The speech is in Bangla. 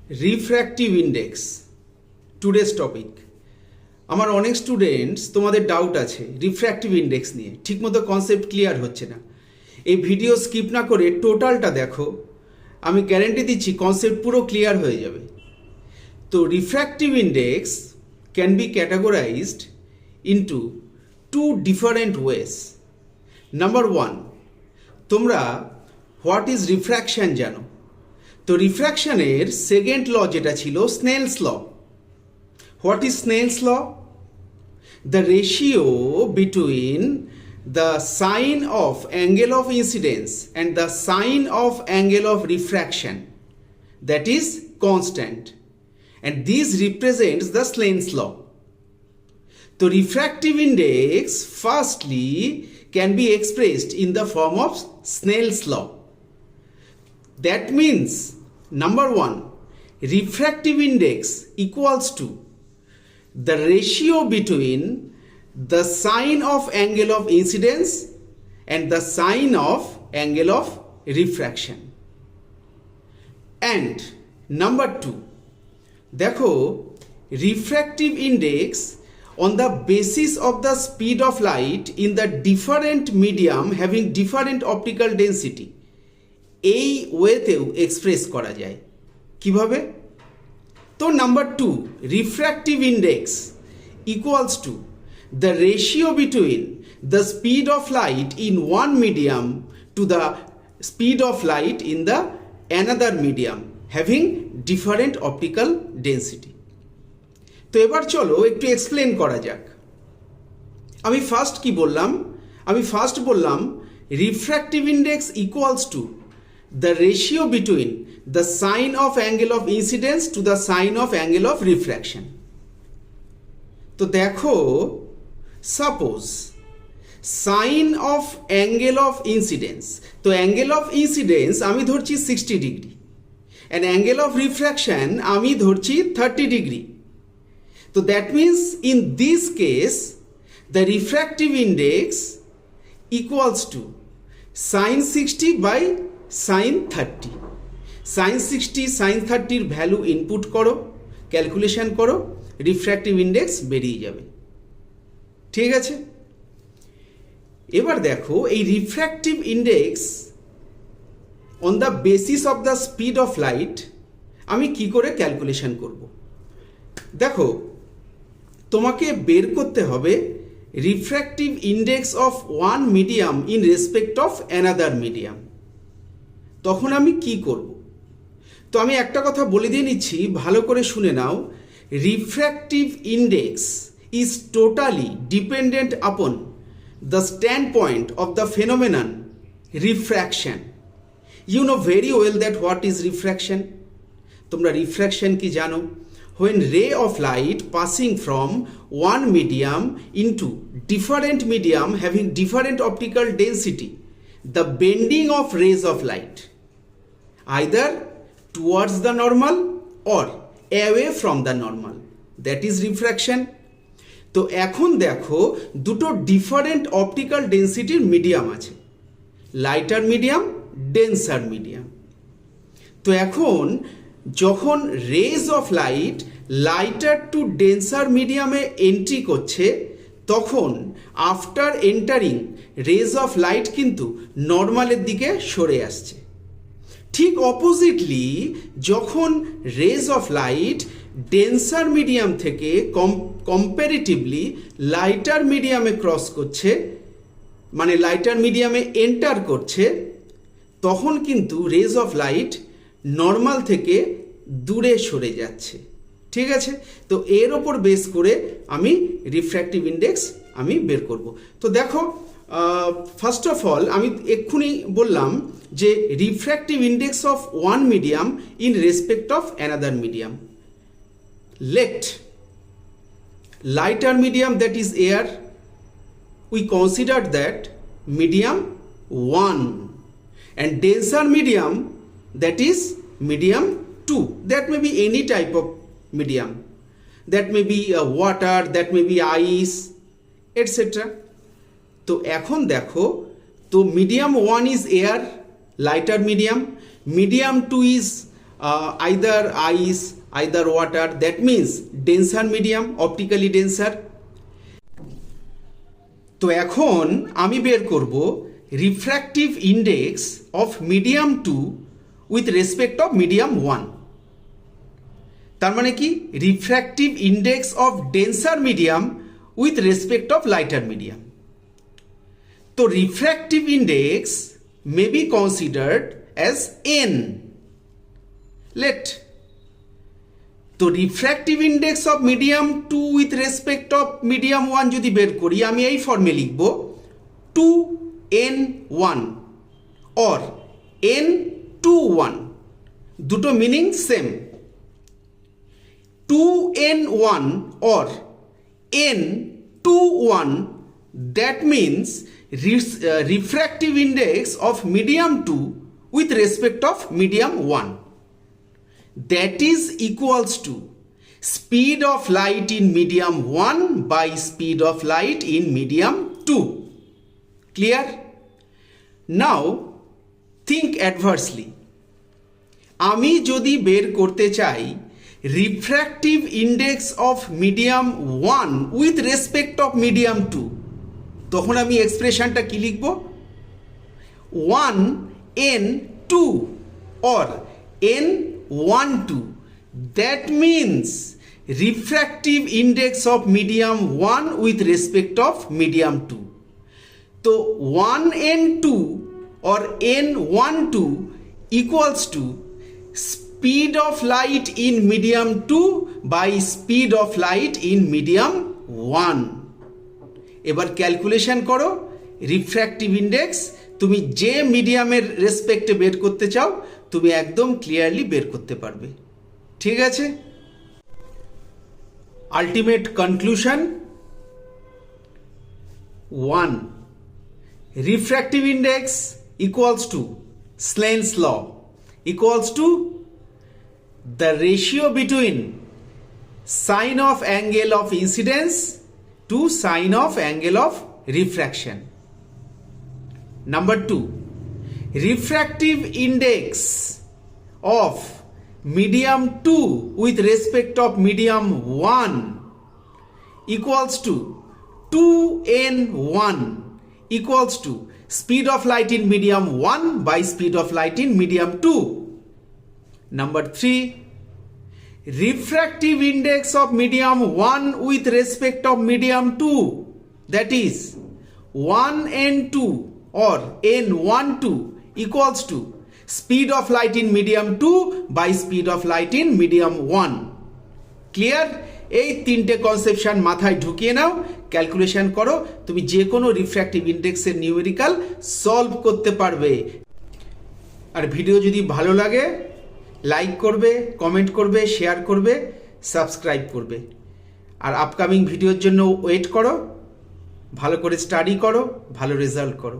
Refractive index today's topic. আমার অনেক স্টুডেন্টস তোমাদের ডাউট আছে রিফ্র্যাক্টিভ ইন্ডেক্স নিয়ে, ঠিকমতো কনসেপ্ট ক্লিয়ার হচ্ছে না। এই ভিডিও স্কিপ না করে টোটালটা দেখো, আমি গ্যারেন্টি দিচ্ছি কনসেপ্ট পুরো ক্লিয়ার হয়ে যাবে। তো refractive index can be categorized into two different ways. Number one, তোমরা হোয়াট ইজ রিফ্র্যাকশন জানো। তো রিফ্র্যাকশনের সেকেন্ড ল যেটা ছিল Snell's law. What is Snell's law? The ratio between the sign of angle of incidence and the sign of angle of refraction, that is constant, and this represents the Snell's law. The refractive index firstly can be expressed in the form of Snell's law. That means number one, refractive index equals to the ratio between the sign of angle of incidence and the sign of angle of refraction. And number two, দেখো refractive index on the basis of the speed of light in the different medium having different optical density, এই ওয়েতেও এক্সপ্রেস করা যায়। কিভাবে? তো number two, refractive index equals to the ratio between the speed of light in one medium to the speed of light in the another medium having different optical density. তো এবার চলো একটু এক্সপ্লেন করা যাক। আমি ফার্স্ট কি বললাম? আমি ফার্স্ট বললাম refractive index equals two the ratio between the sign of angle of incidence to the sign of angle of refraction. তো দেখো, suppose sign of angle of incidence, তো angle of incidence আমি ধরছি 60 degree and angle of refraction আমি ধরছি 30 ডিগ্রি। তো that means in this case the refractive index equals to sin 60 by sin 30. sin 60 sin 30 এর ভ্যালু ইনপুট করো, ক্যালকুলেশন করো, রিফ্র্যাক্টিভ ইন্ডেক্স বেরিয়ে যাবে। ঠিক আছে, এবার দেখো এই refractive index on the basis of the speed of light আমি কি করে ক্যালকুলেশন করব। দেখো, তোমাকে বের করতে হবে refractive index of one medium in respect of another medium. তখন আমি কি করব? তো আমি একটা কথা বলে দিয়ে নিচ্ছি, ভালো করে শুনে নাও। Refractive index is totally dependent upon the standpoint of the phenomenon refraction. You know very well that what is refraction. তোমরা refraction কি জানো? When ray of light passing from one medium into different medium having different optical density, the bending of rays of light either towards the normal or away from the normal, that is refraction. তো এখন দেখো দুটো ডিফারেন্ট অপটিক্যাল ডেন্সিটির মিডিয়াম আছে, লাইটার মিডিয়াম, ডেন্সার মিডিয়াম। তো এখন যখন rays of light lighter to denser মিডিয়ামে এন্ট্রি করছে, তখন after entering rays of light কিন্তু নর্মালের দিকে সরে আসছে। ঠিক অপোজিটলি যখন rays of light denser medium থেকে কম্প্যারেটিভলি লাইটার মিডিয়ামে ক্রস করছে, মানে লাইটার মিডিয়ামে এন্টার করছে, তখন কিন্তু রেজ অফ লাইট নর্মাল থেকে দূরে সরে যাচ্ছে। ঠিক আছে, তো এর ওপর বেস করে আমি রিফ্র্যাক্টিভ ইন্ডেক্স আমি বের করব। তো দেখো, ফার্স্ট অফ অল আমি এক্ষুনি বললাম যে refractive index of one medium in respect of another medium. Let lighter medium, that is air, we consider that medium 1, and denser medium, that is medium 2. That may be any type of medium, that may be water, that may be ice, etc. তো এখন দেখো, তো medium 1 is air, lighter medium, medium 2 is either ice, either water, that means denser medium, optically denser. তো এখন আমি বের করব refractive index of medium 2 with respect of medium 1। তার মানে কি, refractive index of denser medium with respect of lighter medium. তো refractive index may be considered as n। Let তো refractive index of medium 2 with respect of medium 1 যদি বের করি, আমি এই ফর্মে লিখব 2n1 অর n21। দুটো meaning same. 2n1 or n21, that means refractive index of medium 2 with respect of medium 1, that is equals to speed of light in medium 1 by speed of light in medium 2. Clear? Now think adversely. আমি যদি বের করতে চাই refractive index of medium 1 with respect of medium 2, তখন আমি এক্সপ্রেশনটা কি লিখব? 1n2 or n12, that means refractive index of medium 1 with respect of medium 2. তো 1n2 or n12 equals to speed of light in medium 2 by speed of light in medium 1. এবার ক্যালকুলেশন করো রিফ্র্যাক্টিভ ইন্ডেক্স। তুমি যে মিডিয়ামের রেসপেক্টে বের করতে চাও তুমি একদম ক্লিয়ারলি বের করতে পারবে। ঠিক আছে? Ultimate conclusion 1. Refractive index equals to Snell's law equals to the ratio between sine of angle of incidence to sine of angle of refraction. Number 2, refractive index of medium 2 with respect of medium 1 equals to 2n1 equals to speed of light in medium 1 by speed of light in medium 2. Number 3, refractive index of medium 1 with respect of medium 2, that is 1n2 or n12 equals to speed of light in medium 2 by speed of light in medium 1. Clear? এই তিনটে কনসেপশন মাথায় ঢুকিয়ে নাও, ক্যালকুলেশন করো, তুমি যে কোনো রিফ্র্যাক্টিভ ইন্ডেক্সের নিউমেরিক্যাল সলভ করতে পারবে। আর ভিডিও যদি ভালো লাগে লাইক করবে, কমেন্ট করবে, শেয়ার করবে, সাবস্ক্রাইব করবে। আর আপকামিং ভিডিওর জন্য ওয়েট করো, ভালো করে স্টাডি করো, ভালো রেজাল্ট করো।